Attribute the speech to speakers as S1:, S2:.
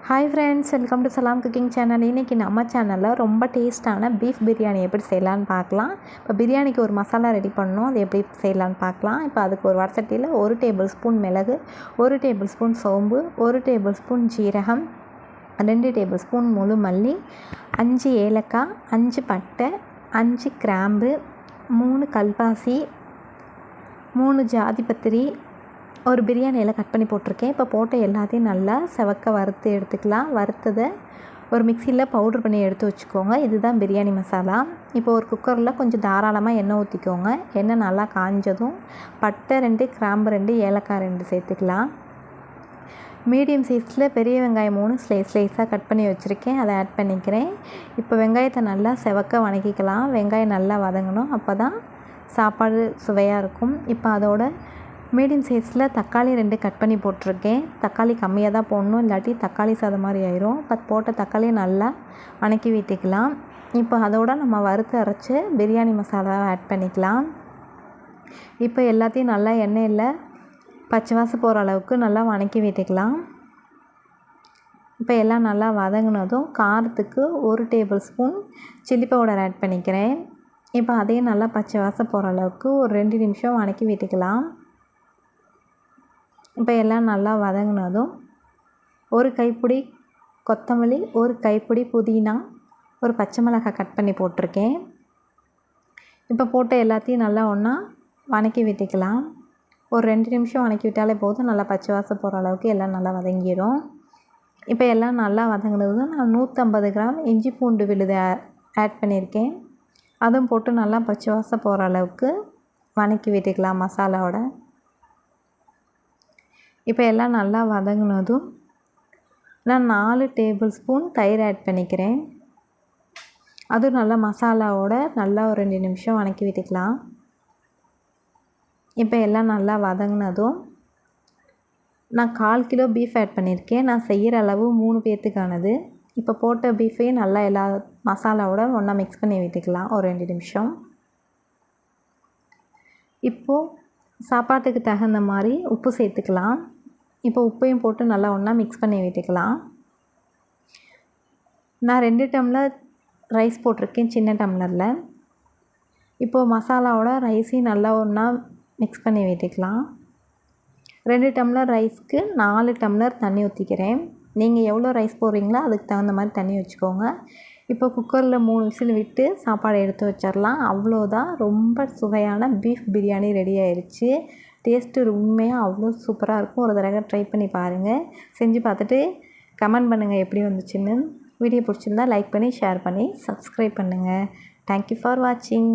S1: Hi friends, welcome to சலாம் cooking channel. இன்றைக்கி நம்ம சேனலில் ரொம்ப டேஸ்ட்டான பீஃப் பிரியாணி எப்படி செய்யலான்னு பார்க்கலாம். இப்போ பிரியாணிக்கு ஒரு மசாலா ரெடி பண்ணணும், அது எப்படி செய்யலான்னு பார்க்கலாம். இப்போ அதுக்கு ஒரு வடசட்டியில் 1 டேபிள் ஸ்பூன் மிளகு, 1 டேபிள் ஸ்பூன் சோம்பு, 1 டேபிள் ஸ்பூன் ஜீரகம், 2 டேபிள் ஸ்பூன் முழு மல்லி, 5 ஏலக்காய், 5 பட்டை, 5 கிராம்பு, 3 கல்பாசி, 3 ஜாதிபத்திரி, ஒரு பிரியாணி இலை கட் பண்ணி போட்டிருக்கேன். இப்போ போட்ட எல்லாத்தையும் நல்லா செவக்க வறுத்து எடுத்துக்கலாம். வறுத்ததை ஒரு மிக்சியில் பவுட்ரு பண்ணி எடுத்து வச்சுக்கோங்க. இதுதான் பிரியாணி மசாலா. இப்போ ஒரு குக்கரில் கொஞ்சம் தாராளமாக எண்ணெய் ஊற்றிக்கோங்க. எண்ணெய் நல்லா காஞ்சதும் பட்டை 2, கிராம்பு 2, ஏலக்காய் 2 சேர்த்துக்கலாம். மீடியம் சைஸில் பெரிய வெங்காயம் 3 ஸ்லைஸாக கட் பண்ணி வச்சுருக்கேன், அதை ஆட் பண்ணிக்கிறேன். இப்போ வெங்காயத்தை நல்லா செவக்க வதக்கிக்கலாம். வெங்காயம் நல்லா வதங்கணும், அப்போ தான் சாப்பாடு சுவையாக இருக்கும். இப்போ அதோட மீடியம் சைஸில் தக்காளி 2 கட் பண்ணி போட்டிருக்கேன். தக்காளி கம்மியாக தான் போடணும், இல்லாட்டி தக்காளி சாதம் மாதிரி ஆயிரும். இப்போ போட்ட தக்காளியை நல்லா வதக்கி விட்டுக்கலாம். இப்போ அதோட நம்ம வறுத்து அரைச்சி பிரியாணி மசாலாவை ஆட் பண்ணிக்கலாம். இப்போ எல்லாத்தையும் நல்லா எண்ணெயில் பச்சை வாசம் போகிற அளவுக்கு நல்லா வதக்கி விட்டுக்கலாம். இப்போ எல்லாம் நல்லா வதங்கினதும் காரத்துக்கு 1 tablespoon chilli powder add பண்ணிக்கிறேன். இப்போ அதையும் நல்லா பச்சை வாசம் போகிற அளவுக்கு ஒரு 2 நிமிஷம் வதக்கி விட்டுக்கலாம். இப்போ எல்லாம் நல்லா வதங்கினதும் ஒரு கைப்பிடி கொத்தமல்லி, ஒரு கைப்பிடி புதினா, ஒரு பச்சை மிளகாய் கட் பண்ணி போட்டிருக்கேன். இப்போ போட்ட எல்லாத்தையும் நல்லா ஒன்றா வதக்கி விட்டுக்கலாம். ஒரு 2 நிமிஷம் வதக்கி விட்டாலே போதும், நல்லா பச்சை வாசம் போகிற அளவுக்கு எல்லாம் நல்லா வதங்கிடும். இப்போ எல்லாம் நல்லா வதங்கினதும் நான் 150 கிராம் இஞ்சி பூண்டு விழுது ஆட் பண்ணியிருக்கேன். அதுவும் போட்டு நல்லா பச்சை வாசம் போகிற அளவுக்கு வதக்கி விட்டுக்கலாம் மசாலாவோட. இப்போ எல்லாம் நல்லா வதங்கினதும் நான் 4 டேபிள் ஸ்பூன் தயிர் ஆட் பண்ணிக்கிறேன். அதுவும் நல்லா மசாலாவோட நல்லா ஒரு 2 நிமிஷம் வதக்கி விட்டுக்கலாம். இப்போ எல்லாம் நல்லா வதங்கினதும் நான் 1/4 கிலோ பீஃப் ஆட் பண்ணியிருக்கேன். நான் செய்கிற அளவு 3 பேர்த்துக்கானது. இப்போ போட்ட பீஃபையும் நல்லா எல்லா மசாலாவோட ஒன்றா மிக்ஸ் பண்ணி விட்டுக்கலாம் ஒரு 2 நிமிஷம். இப்போது சாப்பாட்டுக்கு தகுந்த மாதிரி உப்பு சேர்த்துக்கலாம். இப்போ உப்பையும் போட்டு நல்லா ஒன்றா மிக்ஸ் பண்ணி விட்டுக்கலாம். நான் 2 டம்ளர் ரைஸ் போட்டிருக்கேன் சின்ன டம்ளரில். இப்போது மசாலாவோட ரைஸையும் நல்லா ஒன்றா மிக்ஸ் பண்ணி விட்டுக்கலாம். 2 டம்ளர் ரைஸ்க்கு 4 டம்ளர் தண்ணி ஊற்றிக்கிறேன். நீங்கள் எவ்வளோ ரைஸ் போடுறீங்களோ அதுக்கு தகுந்த மாதிரி தண்ணி வச்சுக்கோங்க. இப்போ குக்கரில் 3 விசில் விட்டு சாப்பாடு எடுத்து வச்சிடலாம். அவ்வளோதான், ரொம்ப சுவையான பீஃப் பிரியாணி ரெடி ஆயிடுச்சு. டேஸ்ட்டு உண்மையாக அவ்வளோ சூப்பராக இருக்கும். ஒரு தடவை ட்ரை பண்ணி பாருங்கள். செஞ்சு பார்த்துட்டு கமெண்ட் பண்ணுங்கள் எப்படி வந்துச்சுன்னு. வீடியோ பிடிச்சிருந்தா லைக் பண்ணி, ஷேர் பண்ணி, சப்ஸ்கிரைப் பண்ணுங்கள். தேங்க்யூ ஃபார் வாட்சிங்.